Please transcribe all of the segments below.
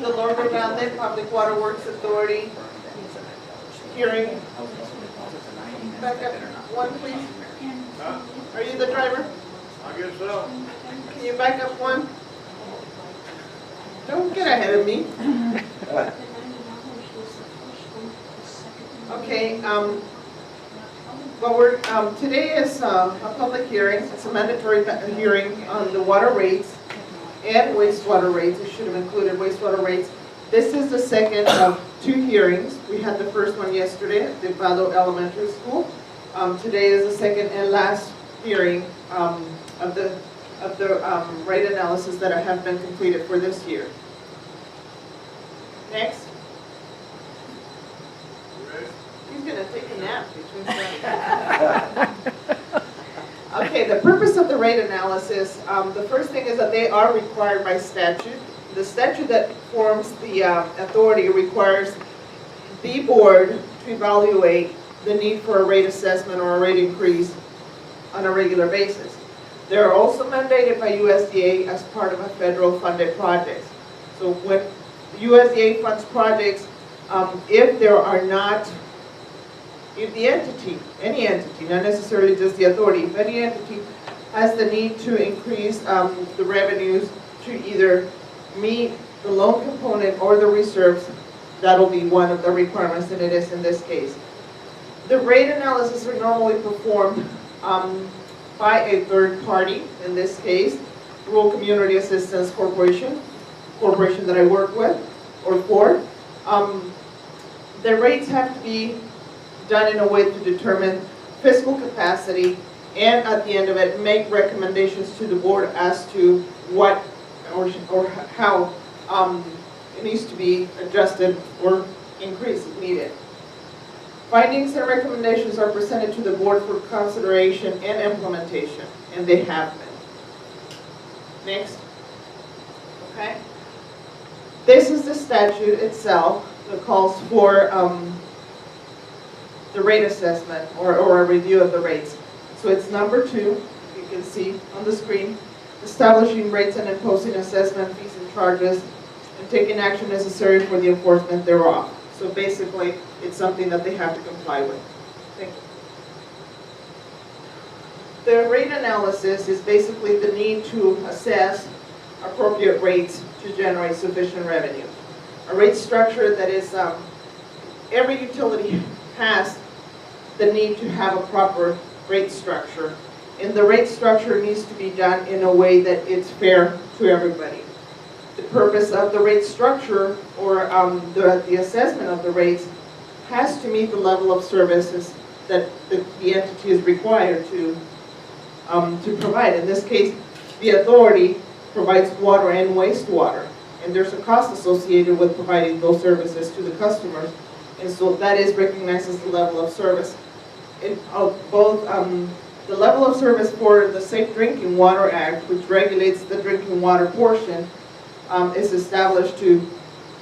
the Lord Grande Public Water Works Authority hearing. Back up one, please. Are you the driver? I guess so. Can you back up one? Don't get ahead of me. Okay, today is a public hearing. It's a mandatory hearing on the water rates and wastewater rates. It should have included wastewater rates. This is the second of 2 hearings. We had the first one yesterday at the Vado Elementary School. Today is the second and last hearing of the rate analysis that have been completed for this year. Next. He's going to take a nap between studies. Okay, the purpose of the rate analysis, the first thing is that they are required by statute. The statute that forms the authority requires the board to evaluate the need for a rate assessment or a rate increase on a regular basis. They're also mandated by USDA as part of a federal funded project. So when USDA funds projects, if there are not, if the entity, any entity, not necessarily just the authority, if any entity has the need to increase the revenues to either meet the loan component or the reserves, that'll be one of the requirements, and it is in this case. The rate analysis are normally performed by a third party, in this case, Rural Community Assistance Corporation that I work with, or for. The rates have to be done in a way to determine fiscal capacity, and at the end of it, make recommendations to the board as to what or how it needs to be adjusted or increased if needed. Findings and recommendations are presented to the board for consideration and implementation, and they have been. Next. Okay. This is the statute itself that calls for the rate assessment or a review of the rates. So it's number 2, you can see on the screen, establishing rates and imposing assessment fees and charges, and taking action necessary for the enforcement thereof. So basically, it's something that they have to comply with. Thank you. The rate analysis is basically the need to assess appropriate rates to generate sufficient revenue. A rate structure that is, every utility has the need to have a proper rate structure. And the rate structure needs to be done in a way that it's fair to everybody. The purpose of the rate structure or the assessment of the rates has to meet the level of services that the entity is required to provide. In this case, the authority provides water and wastewater, and there's a cost associated with providing those services to the customers, and so that is recognized as the level of service. In both the level of service for the Safe Drinking Water Act, which regulates the drinking water portion, is established to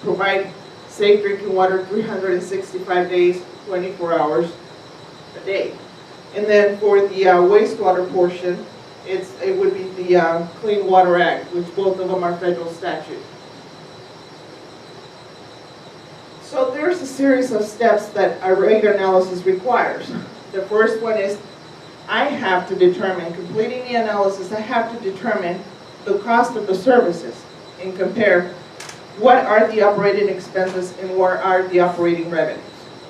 provide safe drinking water 365 days, 24 hours a day. And then for the wastewater portion, it would be the Clean Water Act, which both of them are federal statute. So there's a series of steps that a rate analysis requires. The first one is I have to determine, completing the analysis, I have to determine the cost of the services and compare what are the operating expenses and what are the operating revenues.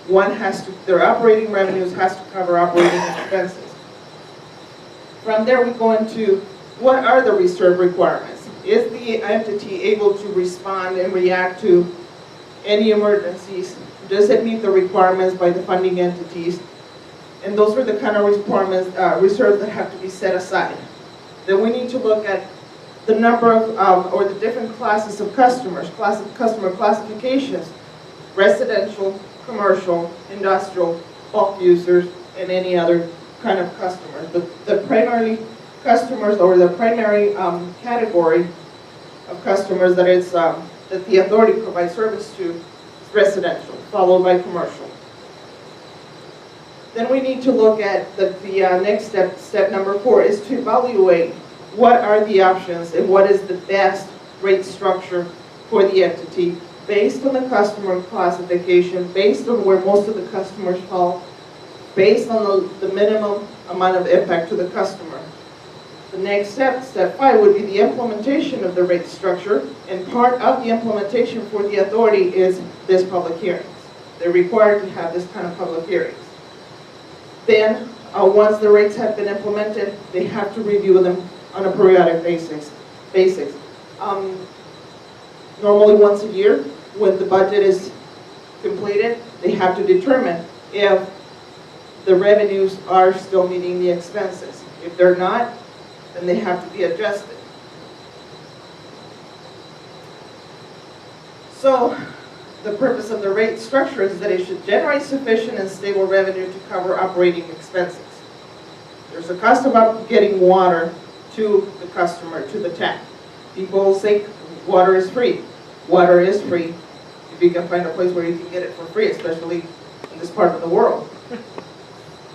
One has to, their operating revenues has to cover operating expenses. From there we go into what are the reserve requirements. Is the entity able to respond and react to any emergencies? Does it meet the requirements by the funding entities? And those are the kind of requirements, reserves that have to be set aside. Then we need to look at the number of, or the different classes of customers, customer classifications, residential, commercial, industrial, bulk users, and any other kind of customers. The primary customers, or the primary category of customers that is that the authority provides service to is residential, followed by commercial. Then we need to look at the next step number 4 is to evaluate what are the options and what is the best rate structure for the entity based on the customer classification, based on where most of the customers fall, based on the minimum amount of impact to the customer. The next step, step 5, would be the implementation of the rate structure, and part of the implementation for the authority is this public hearings. They're required to have this kind of public hearings. Then, once the rates have been implemented, they have to review them on a periodic basis. Normally once a year, when the budget is completed, they have to determine if the revenues are still meeting the expenses. If they're not, then they have to be adjusted. So, the purpose of the rate structure is that it should generate sufficient and stable revenue to cover operating expenses. There's a cost of getting water to the customer, to the tap. People say water is free. Water is free if you can find a place where you can get it for free, especially in this part of the world.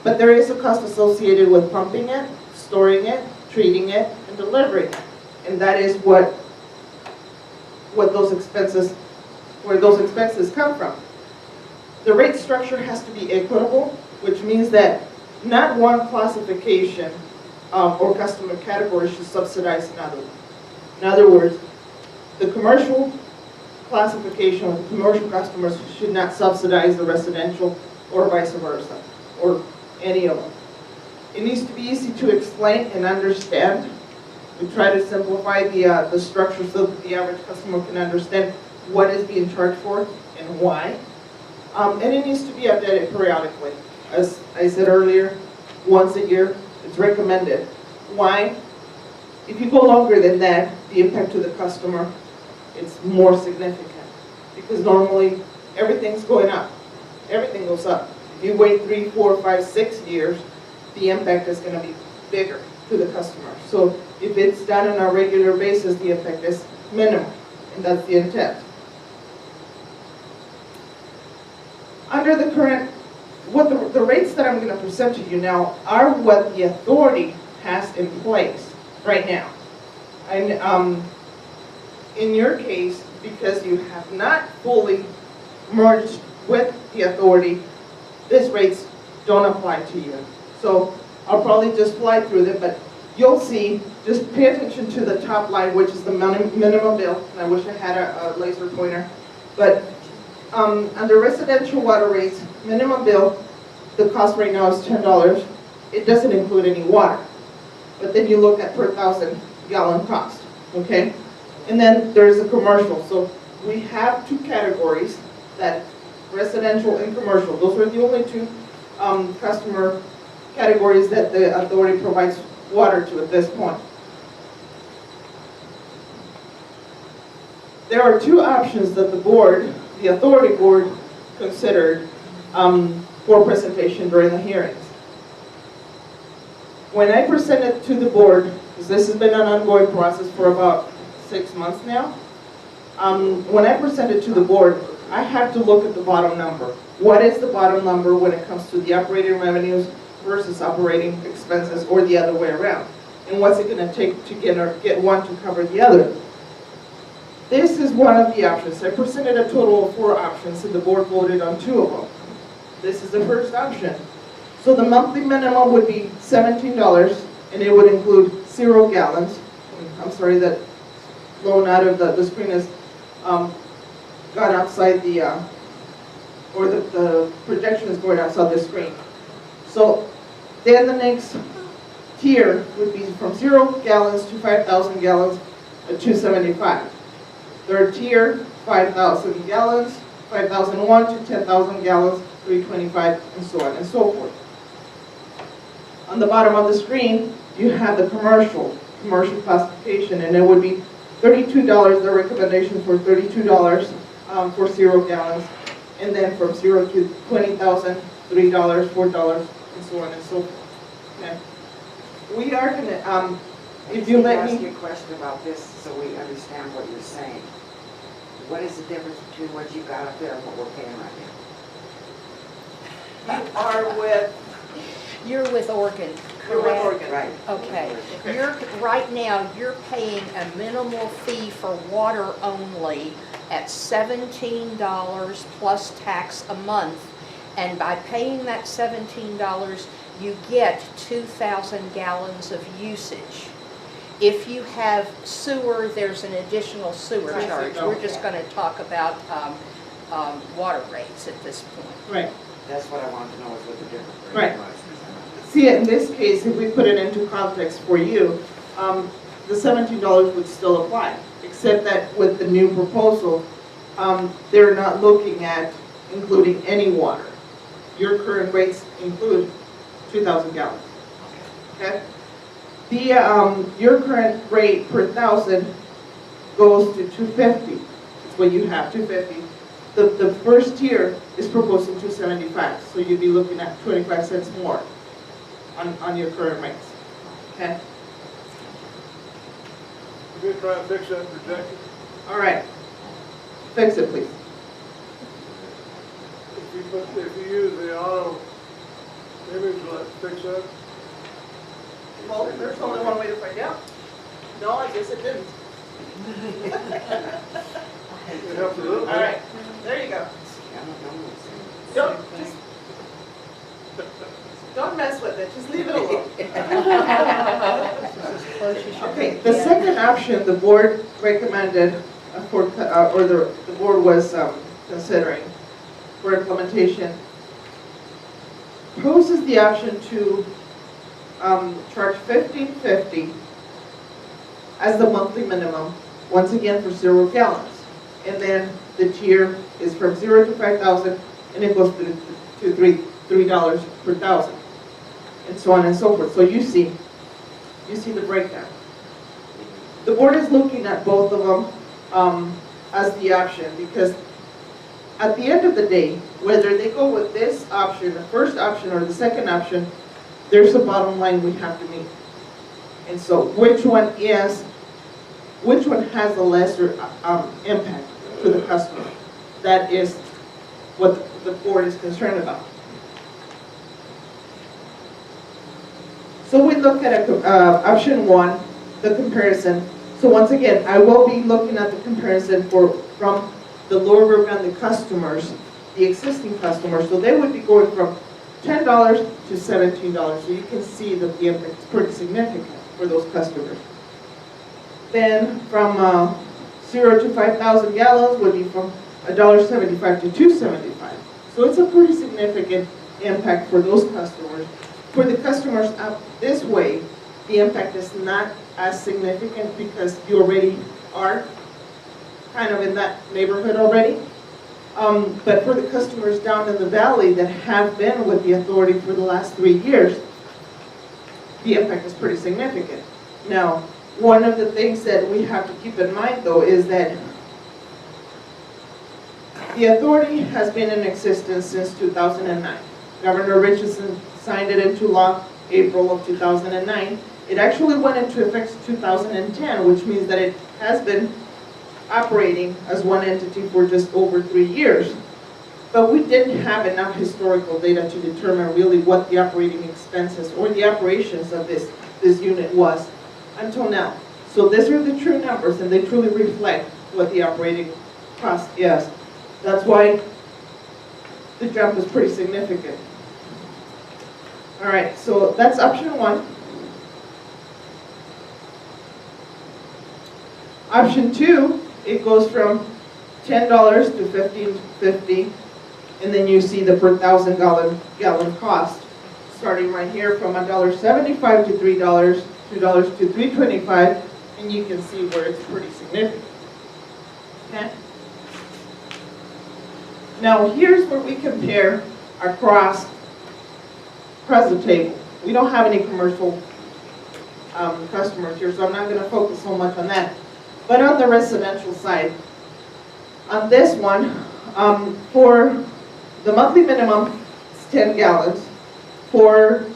But there is a cost associated with pumping it, storing it, treating it, and delivering it. And that is what those expenses, where those expenses come from. The rate structure has to be equitable, which means that not one classification or customer category should subsidize another. In other words, the commercial classification of the commercial customers should not subsidize the residential or vice versa, or any of them. It needs to be easy to explain and understand. We try to simplify the structure so that the average customer can understand what is being charged for and why. And it needs to be updated periodically. As I said earlier, once a year, it's recommended. Why? If you go longer than that, the impact to the customer, it's more significant. Because normally, everything's going up. Everything goes up. If you wait 3, 4, 5, 6 years, the impact is going to be bigger to the customer. So if it's done on a regular basis, the impact is minimal, and that's the intent. Under the current, the rates that I'm going to present to you now are what the authority has in place right now. And in your case, because you have not fully merged with the authority, these rates don't apply to you. So I'll probably just fly through them, but you'll see, just pay attention to the top line, which is the minimum bill. And I wish I had a laser pointer. But under residential water rates, minimum bill, the cost right now is $10. It doesn't include any water. But then you look at per 1,000 gallon cost, okay? And then there's a commercial. So we have two categories, that residential and commercial. Those are the only two customer categories that the authority provides water to at this point. There are two options that the board, the authority board, considered for presentation during the hearings. When I presented to the board, because this has been an ongoing process for about 6 months now, when I presented to the board, I have to look at the bottom number. What is the bottom number when it comes to the operating revenues versus operating expenses, or the other way around? And what's it going to take to get one to cover the other? This is one of the options. I presented a total of 4 options, and the board voted on 2 of them. This is the first option. So the monthly minimum would be $17, and it would include 0 gallons. I'm sorry, that blown out of the screen has gone outside the, or the projection is going outside the screen. So then the next tier would be from 0 gallons to 5,000 gallons at $275. Third tier, 5,000 gallons, 5,001 to 10,000 gallons, $325, and so on and so forth. On the bottom of the screen, you have the commercial classification, and it would be $32, the recommendation for $32 for 0 gallons, and then from 0 to 20,000, $3, $4, and so on and so forth. Okay. We are going to, if you let me ask you a question about this so we understand what you're saying. What is the difference between what you got up there and what we're paying right now? You are with, You're with Oregon, you're with correct? Oregon. Right. Okay. Okay. Right now, you're paying a minimal fee for water only at $17 plus tax a month. And by paying that $17, you get 2,000 gallons of usage. If you have sewer, there's an additional sewer Right. charge. We're just going to talk about water rates at this point. Right. That's what I wanted to know, is what the difference Right. was. See, in this case, if we put it into context for you, the $17 would still apply, except that with the new proposal, they're not looking at including any water. Your current rates include 2,000 gallons, okay? Your current rate per thousand goes to 250. That's what you have, 250. The first tier is proposing 275, so you'd be looking at 25 cents more on your current rates, okay? You gonna try and fix that projector? All right, fix it, please. If you use the auto image, like, fix that? Well, there's only one way to find out. No, I guess it didn't. It helps a little All bit. right, there you go. I Don't, just, don't mess with it, just leave it alone. Okay, the second option the board recommended or the board was considering for implementation poses the option to charge $15.50 as the monthly minimum, once again for 0 gallons. And then the tier is from 0 to 5,000, and it goes to $3 per thousand, and so on and so forth. So you see the breakdown. The board is looking at both of them as the option, because at the end of the day, whether they go with this option, the first option or the second option, there's a bottom line we have to meet. And so which one has the lesser impact to the customer? That is what the board is concerned about. So we look at option one, the comparison. So once again, I will be looking at the comparison from the lower Rio customers, the existing customers. So they would be going from $10 to $17. So you can see that the impact is pretty significant for those customers. Then from 0 to 5,000 gallons would be from $1.75 to $2.75. So it's a pretty significant impact for those customers. For the customers up this way, the impact is not as significant because you already are kind of in that neighborhood already. But for the customers down in the valley that have been with the authority for the last 3 years, the impact is pretty significant. Now, one of the things that we have to keep in mind, though, is that the authority has been in existence since 2009. Governor Richardson signed it into law April of 2009. It actually went into effect 2010, which means that it has been operating as one entity for just over 3 years. But we didn't have enough historical data to determine really what the operating expenses or the operations of this unit was until now. So these are the true numbers, and they truly reflect what the operating cost is. That's why the jump is pretty significant. All right, so that's option one. Option two, it goes from $10 to $15.50, and then you see the per thousand gallon cost, starting right here from $1.75 to $3, $2 to $3.25, and you can see where it's pretty significant. Okay. Now here's where we compare across the table. We don't have any commercial customers here, so I'm not going to focus so much on that. But on the residential side, on this one, for the monthly minimum, it's 10 gallons. For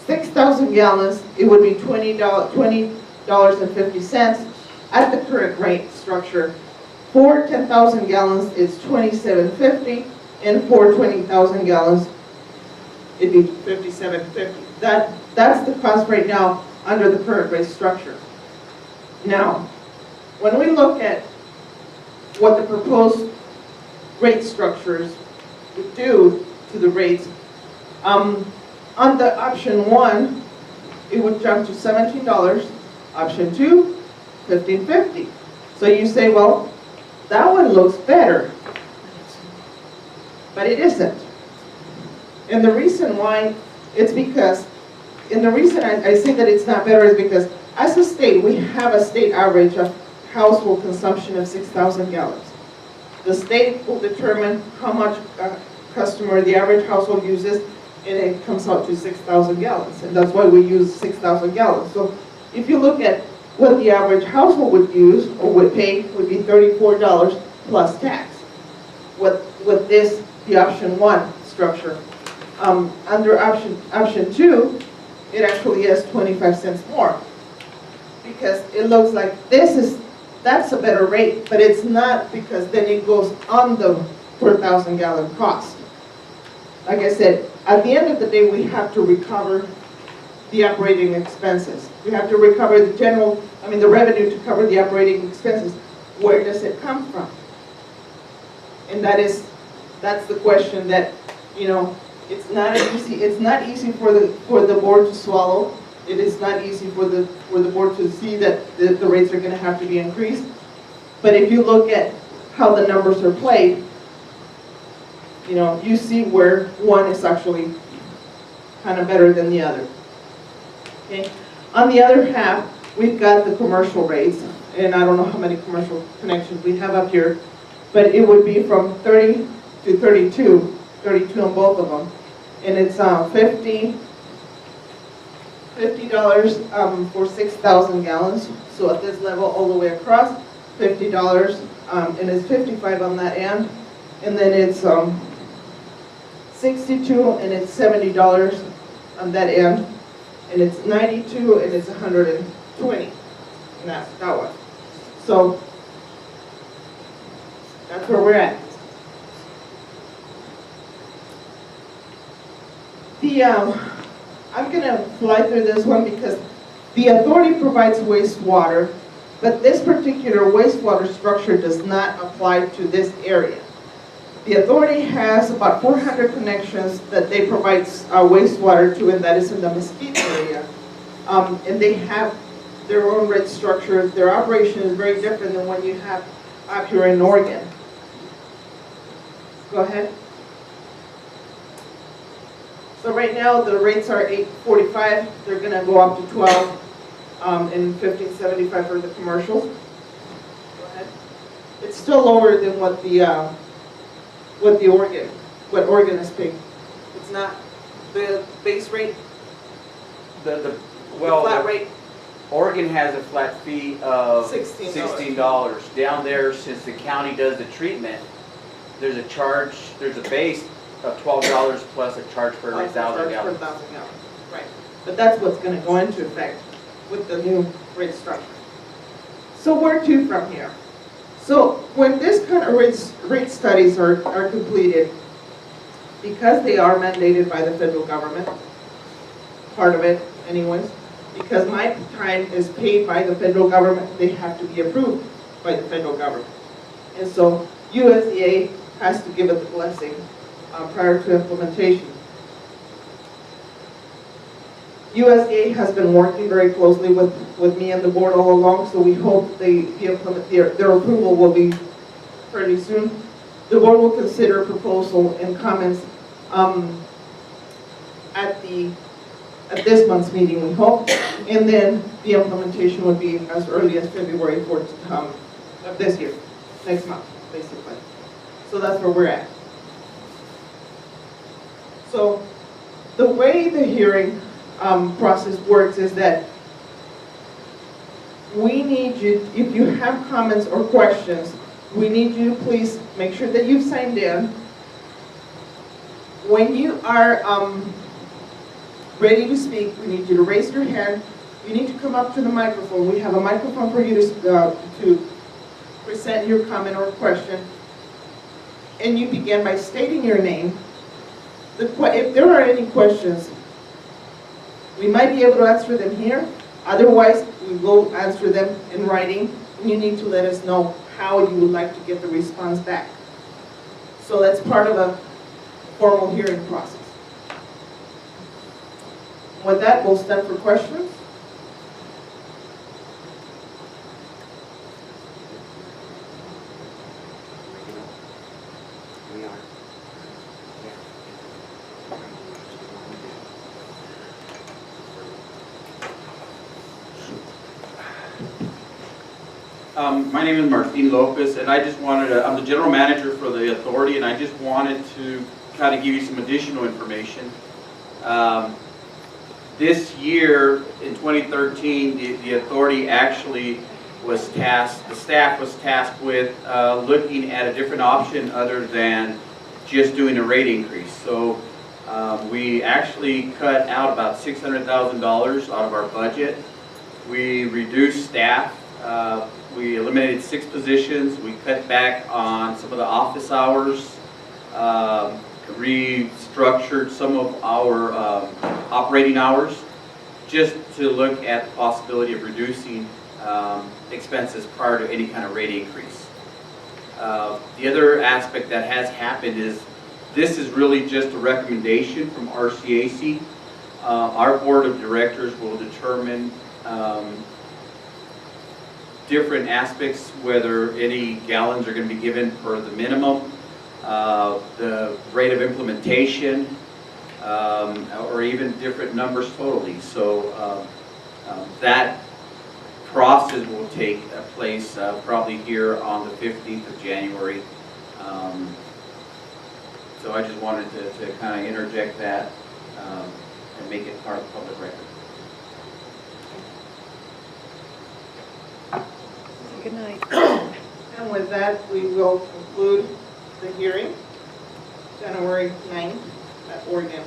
6,000 gallons, it would be $20.50 at the current rate structure. For 10,000 gallons, it's $27.50, and for 20,000 gallons, it'd be $57.50. That's the cost right now under the current rate structure. Now, when we look at what the proposed rate structures would do to the rates. On the option 1, it would jump to $17. Option 2, $15.50. So you say, well, that one looks better, but it isn't. And the reason why, and the reason I say that it's not better is because as a state, we have a state average of household consumption of 6,000 gallons. The state will determine how much the average household uses, and it comes out to 6,000 gallons. And that's why we use 6,000 gallons. So if you look at what the average household would use or would pay, would be $34 plus tax. With this, the option 1 structure. Under option 2, it actually is 25 cents more, because it looks like that's a better rate, but it's not, because then it goes on the per thousand gallon cost. Like I said, at the end of the day, we have to recover the operating expenses. We have to recover the revenue to cover the operating expenses. Where does it come from? And that's the question that, it's not easy for the board to swallow. It is not easy for the board to see that the rates are going to have to be increased. But if you look at how the numbers are played, you see where one is actually kind of better than the other. Okay. On the other half, we've got the commercial rates, and I don't know how many commercial connections we have up here, but it would be from 30 to 32 on both of them, and it's $50 for 6,000 gallons. So at this level, all the way across, $50, and it's 55 on that end, and then it's 62 and it's $70 on that end, and it's 92 and it's 120, and that's that one. So that's where we're at. I'm going to fly through this one because the authority provides wastewater, but this particular wastewater structure does not apply to this area. The authority has about 400 connections that they provide wastewater to, and that is in the Mesquite area. And they have their own rate structure. Their operation is very different than what you have up here in Oregon. Go ahead. So right now the rates are $8.45. They're going to go up to $12 and $15.75 for the commercials. Go ahead. It's still lower than what Oregon is paying. It's not the base rate. The flat rate. Oregon has a flat fee of $16. Down there, since the county does the treatment, there's a charge. There's a base of $12 plus a charge per 1,000 gallons. Right. But that's what's going to go into effect with the new rate structure. So where to from here? So when this kind of rate studies are completed, because they are mandated by the federal government, part of it anyways, because my time is paid by the federal government, they have to be approved by the federal government. And so USDA has to give it the blessing prior to implementation. USDA has been working very closely with me and the board all along, so we hope their approval will be fairly soon. The board will consider a proposal and comments at this month's meeting, we hope, and then the implementation would be as early as February 4th of this year, next month, basically. So that's where we're at. So the way the hearing process works is that we need you, if you have comments or questions, we need you to please make sure that you've signed in. When you are ready to speak, we need you to raise your hand. You need to come up to the microphone. We have a microphone for you to present your comment or question. And you begin by stating your name. If there are any questions, we might be able to answer them here. Otherwise, we will answer them in writing. And you need to let us know how you would like to get the response back. So that's part of a formal hearing process. With that, we'll step for questions. We are. My name is Martin Lopez, and I just wanted to, I'm the general manager for the authority, and I just wanted to kind of give you some additional information. This year, in 2013, the authority actually was tasked, the staff was tasked with looking at a different option other than just doing a rate increase. So we actually cut out about $600,000 out of our budget. We reduced staff. We eliminated 6 positions. We cut back on some of the office hours, restructured some of our operating hours, just to look at the possibility of reducing expenses prior to any kind of rate increase. The other aspect that has happened is this is really just a recommendation from RCAC. Our board of directors will determine different aspects, whether any gallons are going to be given per the minimum, the rate of implementation, or even different numbers totally. So that process will take place probably here on the 15th of January. So I just wanted to kind of interject that and make it part of the public record. Good night. And with that, we will conclude the hearing, January 9th at 4 p.m.